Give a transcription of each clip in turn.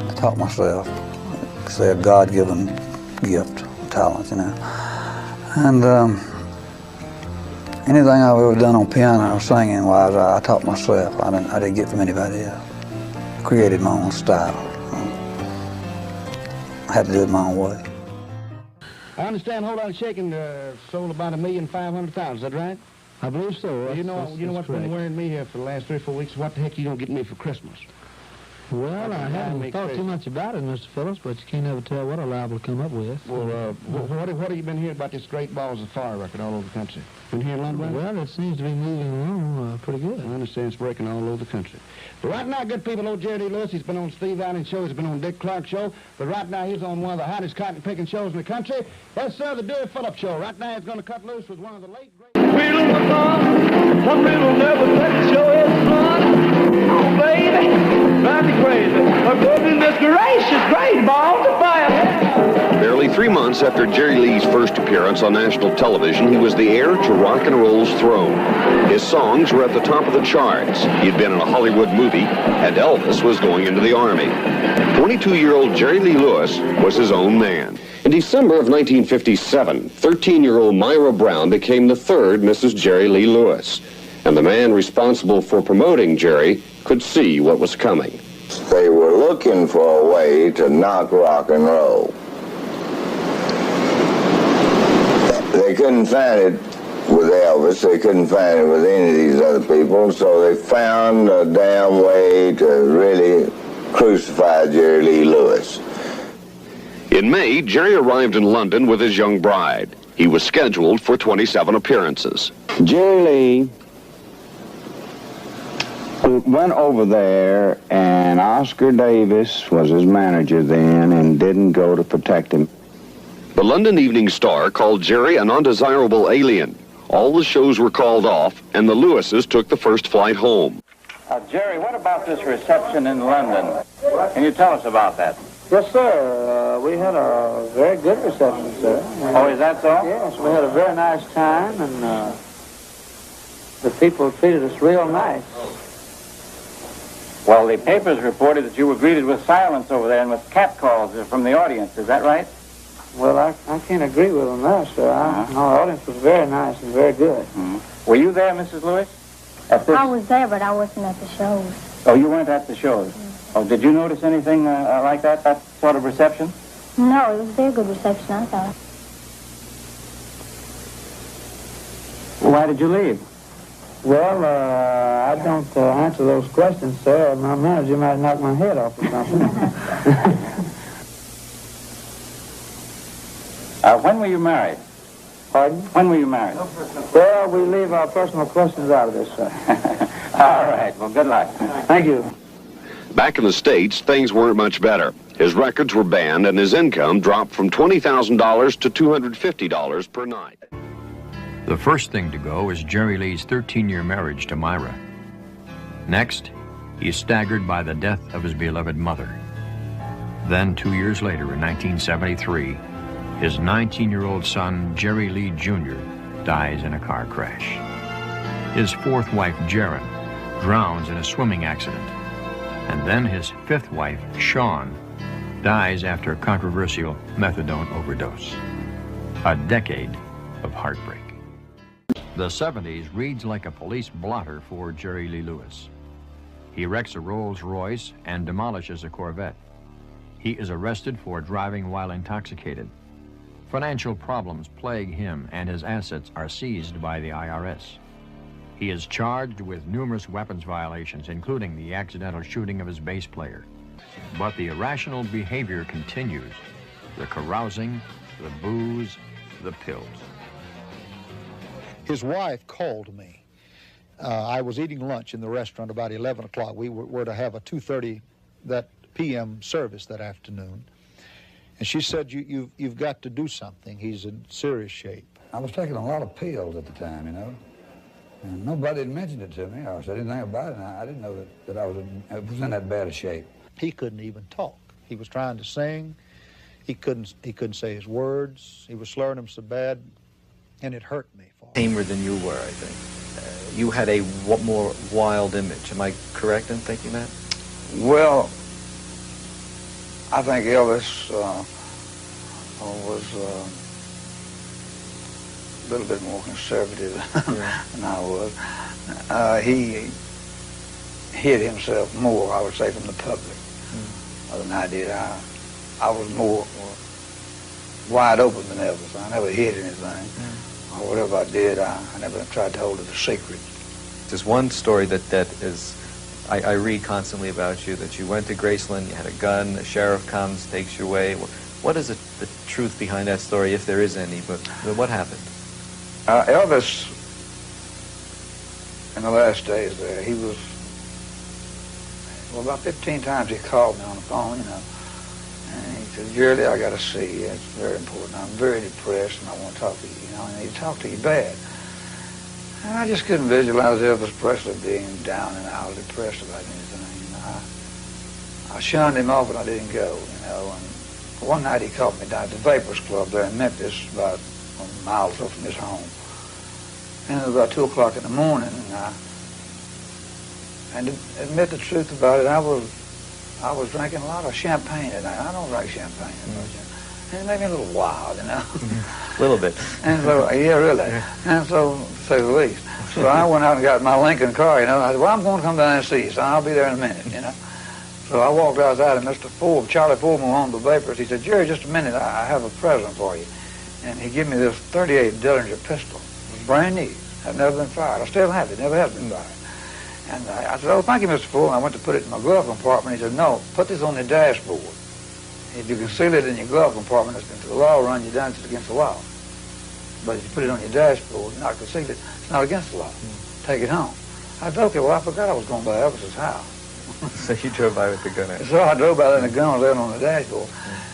I taught myself. It's a God-given gift, talent, you know. And anything I've ever done on piano or singing-wise, I taught myself. I didn't get from anybody else. I created my own style. I had to do it my own way. I understand Hold On Shakin' sold about 1,500,000, is that right? I believe so. Well, you know what's correct. been worrying me here for the last 3 or 4 weeks? What the heck you gonna get me for Christmas? Well, I haven't thought too much about it, Mr. Phillips, but you can't ever tell what I'm liable to come up with. Well, what have you been hearing about this Great Balls of Fire record all over the country? Been hearing a lot about it? Well, it seems to be moving along pretty good. I understand it's breaking all over the country. But right now, good people know Jerry Lee Lewis. He's been on Steve Allen's show. He's been on Dick Clark's show. But right now, he's on one of the hottest cotton-picking shows in the country. Yes, sir, the Dewey Phillips Show. Right now, he's going to cut loose with one of the late great... Feeling the fun. Some people never take the show as fun. Oh, baby, drive me crazy. Oh, goodness gracious, great balls of fire. Barely 3 months after Jerry Lee's first appearance on national television, he was the heir to rock and roll's throne. His songs were at the top of the charts. He'd been in a Hollywood movie, and Elvis was going into the Army. 22-year-old Jerry Lee Lewis was his own man. In December of 1957, 13-year-old Myra Brown became the third Mrs. Jerry Lee Lewis. And the man responsible for promoting Jerry could see what was coming. They were looking for a way to knock rock and roll. They couldn't find it with Elvis, they couldn't find it with any of these other people, so they found a damn way to really crucify Jerry Lee Lewis. In May, Jerry arrived in London with his young bride. He was scheduled for 27 appearances. Jerry Lee went over there, and Oscar Davis was his manager then and didn't go to protect him. The London Evening Star called Jerry an undesirable alien. All the shows were called off, and the Lewises took the first flight home. Jerry, what about this reception in London? Can you tell us about that? Yes, sir. We had a very good reception, sir. Oh, is that so? Yes, we had a very nice time, and the people treated us real nice. Well, the papers reported that you were greeted with silence over there and with catcalls from the audience. Is that right? Well, I can't agree with them there, sir. Our audience was very nice and very good. Were you there, Mrs. Lewis? I was there, but I wasn't at the shows. Oh, you weren't at the shows? Oh, did you notice anything like that sort of reception? No, it was a very good reception, I thought. Why did you leave? Well, I don't answer those questions, sir. My manager might knock my head off or something. When were you married? Pardon? When were you married? Well, we leave our personal questions out of this, sir. All right. Well, good luck. Thank you. Back in the States, things weren't much better. His records were banned, and his income dropped from $20,000 to $250 per night. The first thing to go is Jerry Lee's 13-year marriage to Myra. Next, he's staggered by the death of his beloved mother. Then, 2 years later, in 1973, his 19-year-old son, Jerry Lee Jr., dies in a car crash. His fourth wife, Jaren, drowns in a swimming accident. And then his fifth wife, Shawn, dies after a controversial methadone overdose. A decade of heartbreak. The 70s reads like a police blotter for Jerry Lee Lewis. He wrecks a Rolls Royce and demolishes a Corvette. He is arrested for driving while intoxicated. Financial problems plague him, and his assets are seized by the IRS. He is charged with numerous weapons violations, including the accidental shooting of his bass player. But the irrational behavior continues. The carousing, the booze, the pills. His wife called me. I was eating lunch in the restaurant about 11 o'clock. We were to have a 2:30 p.m. service that afternoon. And she said, you've got to do something. He's in serious shape. I was taking a lot of pills at the time, you know. And nobody had mentioned it to me or said anything about it. And I didn't know that I was in that bad a shape. He couldn't even talk. He was trying to sing. He couldn't say his words. He was slurring them so bad, and it hurt me. Tamer than you were, I think. You had a more wild image. Am I correct in thinking that? Well, I think Elvis was a little bit more conservative than I was. He hid himself more, I would say, from the public than I did. I was more wide open than Elvis. I never hid anything. Or whatever I did, I never tried to hold it a secret. There's one story that is, I read constantly about you, that you went to Graceland, you had a gun, the sheriff comes, takes you away. What is the truth behind that story, if there is any, but what happened? Elvis, in the last days there, he was, well, about 15 times he called me on the phone, you know, and he said, Jerry, I got to see you. It's very important. I'm very depressed, and I want to talk to you, you know, and he'd talk to you bad. And I just couldn't visualize Elvis Presley being down and out, depressed about anything. You know, I shunned him off, and I didn't go, you know. And one night he called me down at the Vapors Club there in Memphis, about a mile or so from his home. And it was about 2 o'clock in the morning, and to admit the truth about it, I was drinking a lot of champagne that night. I don't drink champagne that much. And it made me a little wild, you know. A little bit. And so, yeah, really. And so, to say the least. So I went out and got my Lincoln car, you know. I said, well, I'm going to come down and see you, so I'll be there in a minute, you know. So I walked outside, and Mr. Forbes, Charlie Forbes, who owned the Vapors, he said, Jerry, just a minute, I have a present for you. And he gave me this .38 Dillinger pistol. It was brand new. Had never been fired. I still have it. Never has been fired. And I said, oh, thank you, Mr. Forbes. And I went to put it in my glove compartment. He said, no, put this on the dashboard. If you conceal it in your glove compartment, it's against the law, run you down, it's against the law. But if you put it on your dashboard, not conceal it, it's not against the law. Take it home. I said, okay, well, I forgot I was going by Elvis's house. So you drove by with the gun out? So I drove by there, and the gun was there on the dashboard.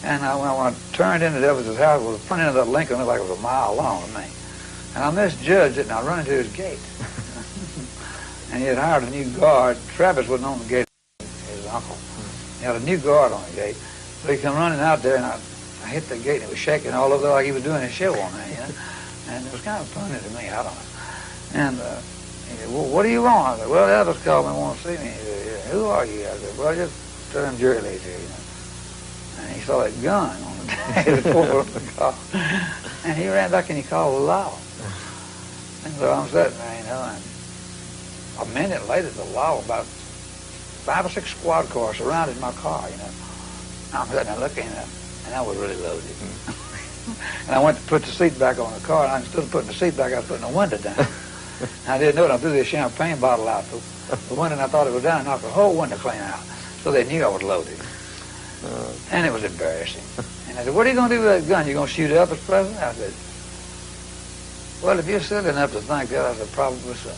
And when I turned into Elvis's house, well, the front end of that Lincoln looked like it was a mile long to me. And I misjudged it, and I run into his gate. And he had hired a new guard. Travis wasn't on the gate, his uncle. He had a new guard on the gate. So he come running out there, and I hit the gate, and it was shaking all over like he was doing a show on there, you know. And it was kind of funny to me, I don't know. And he said, well, what do you want? I said, well, Elvis called me and want to see me. He said, yeah, who are you? I said, well, just tell him Jerry Lee's here, you know. And he saw that gun on the dashboard of the car. And he ran back and he called the law. And so I'm sitting there, you know, and a minute later, the law, about 5 or 6 squad cars surrounded my car, you know. I'm sitting there looking at it, and I was really loaded. And I went to put the seat back on the car, and instead of putting the seat back, I was putting the window down. And I didn't know it. I threw this champagne bottle out the window, and I thought it was down, and knocked the whole window clean out. So they knew I was loaded. And it was embarrassing. And I said, what are you going to do with that gun? You going to shoot Elvis Presley? I said, well, if you're silly enough to think that, I said, probably so.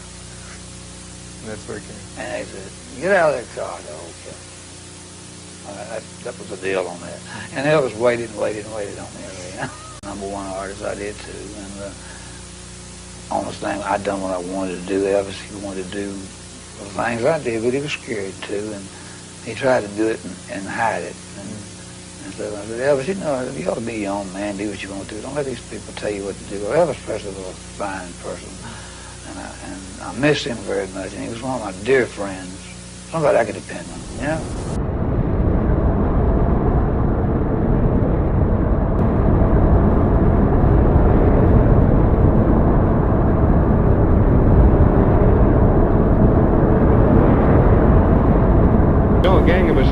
That's working. And they said, get out of that car, the old kid. That was the deal on that. And Elvis waited and waited and waited on me, you know. #1 artist, I did too. And the honest thing, I done what I wanted to do. Elvis, he wanted to do the things I did, but he was scared too. And he tried to do it and hide it. And so I said, Elvis, you know, you ought to be your own man, do what you want to do. Don't let these people tell you what to do. Well, Elvis Presley was a fine person. And I miss him very much. And he was one of my dear friends. Somebody I could depend on, you know?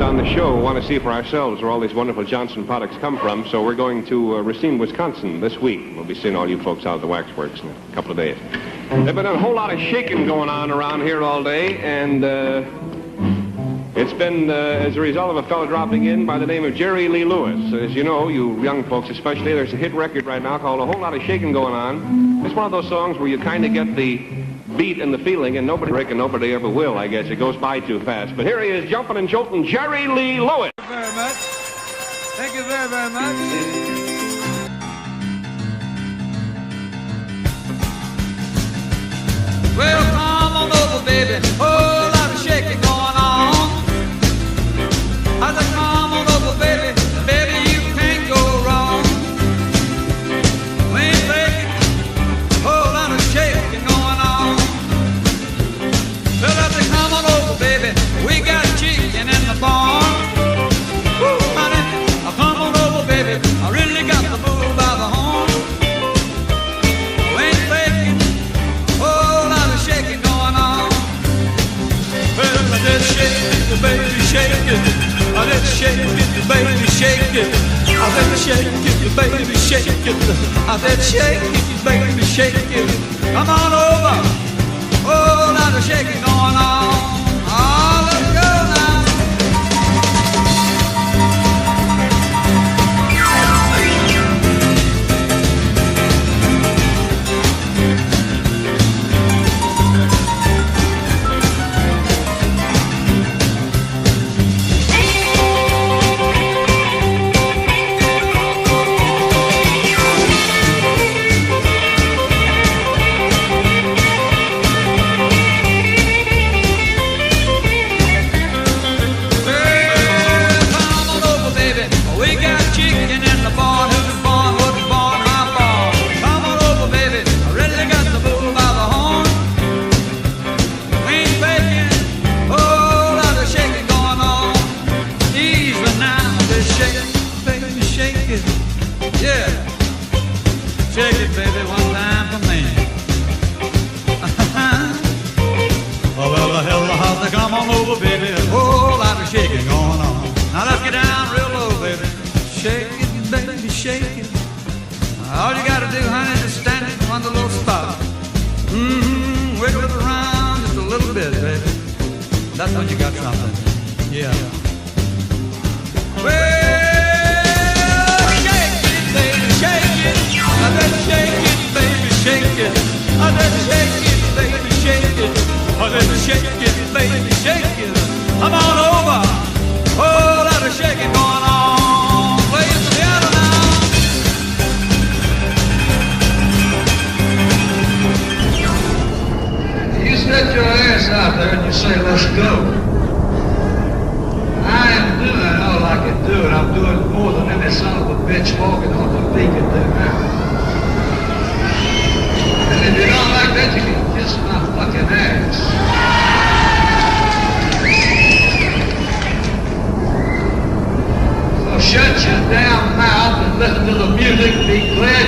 On the show, we want to see for ourselves where all these wonderful Johnson products come from, so we're going to Racine, Wisconsin this week. We'll be seeing all you folks out at the waxworks in a couple of days. There's been a whole lot of shaking going on around here all day, and it's been as a result of a fellow dropping in by the name of Jerry Lee Lewis. As you know, you young folks especially, there's a hit record right now called A Whole Lot of Shaking Going On. It's one of those songs where you kind of get the beat and the feeling, and nobody ever will, I guess. It goes by too fast. But here he is, jumping and jolting, Jerry Lee Lewis. Thank you very much. Thank you very, very much. Well, come on over, baby. Whole lot of shaking going on. I said, come on over, baby. Baby, you can't go wrong. We ain't faking. Whole lot of shaking going on. Well, I said, come on over, baby. We got chicken in the barn. Woo, honey. shake it. I said shake it, baby, shake it. I said shake it, baby, shake it. I said shake it, baby, shake it. Come on over. Oh, lot of shaking going on. Oh, let's go now. All you gotta do, honey, is stand in one little spot. Wiggle it around just a little bit, baby. That's when you got something. Yeah. Well, shake it, baby, shake it. I said shake it, baby, shake it. I said shake it, baby, shake it. I said shake it, baby, shake it. Come on over. Oh, lot of shaking going on. Play the piano now. You set your ass out there and you say, let's go. I am doing all I can do, and I'm doing more than any son of a bitch walking on the feet can do now. And if you don't like that, you can kiss my fucking ass. So shut your damn mouth and listen to the music, be glad